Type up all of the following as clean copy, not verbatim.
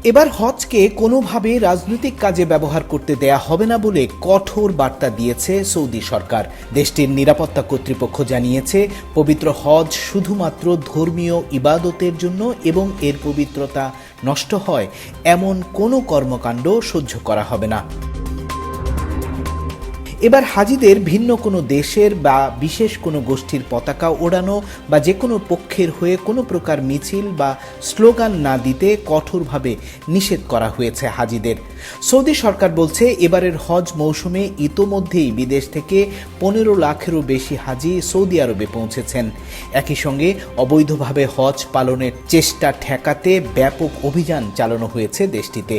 এবার হজকে কোনোভাবে রাজনৈতিক কাজে ব্যবহার করতে দেয়া হবে না বলে কঠোর বার্তা দিয়েছে সৌদি সরকার। দেশটির নিরাপত্তা কর্তৃপক্ষ জানিয়েছে, পবিত্র হজ শুধুমাত্র ধর্মীয় ইবাদতের জন্য এবং এর পবিত্রতা নষ্ট হয় এমন কোনো কর্মকাণ্ড সহ্য করা হবে না। এবার হাজিদের ভিন্ন কোনো দেশের বা বিশেষ কোনো গোষ্ঠীর পতাকা ওড়ানো বা যে কোনো পক্ষের হয়ে কোনো প্রকার মিছিল বা স্লোগান না দিতে কঠোরভাবে নিষেধ করা হয়েছে হাজিদের। সৌদি সরকার বলছে, এবারের হজ মৌসুমে ইতোমধ্যেই বিদেশ থেকে 15 লাখেরও বেশি হাজি সৌদি আরবে পৌঁছেছেন। একই সঙ্গে অবৈধভাবে হজ পালনের চেষ্টা ঠেকাতে ব্যাপক অভিযান চালানো হয়েছে দেশটিতে।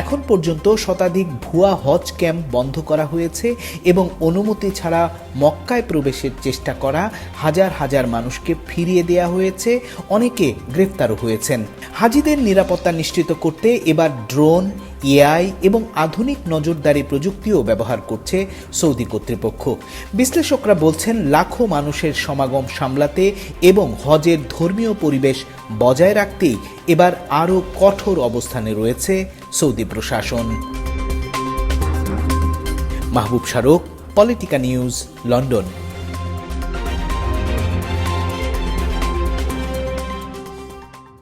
এখন পর্যন্ত শতাধিক ভুয়া হজ ক্যাম্প বন্ধ করা হয়েছে এবং অনুমতি ছাড়া মক্কায় প্রবেশের চেষ্টা করা হাজার হাজার মানুষকে ফিরিয়ে দেওয়া হয়েছে, অনেকে গ্রেফতারও হয়েছেন। হাজিদের নিরাপত্তা নিশ্চিত করতে এবার ড্রোন, এআই এবং আধুনিক নজরদারি প্রযুক্তিও ব্যবহার করছে সৌদি কর্তৃপক্ষ। বিশ্লেষকরা বলছেন, লাখো মানুষের সমাগম সামলাতে এবং হজের ধর্মীয় পরিবেশ বজায় রাখতেই এবার আরও কঠোর অবস্থানে রয়েছে সৌদি প্রশাসন। মাহবুব শারক, পলিটিকা নিউজ, লন্ডন।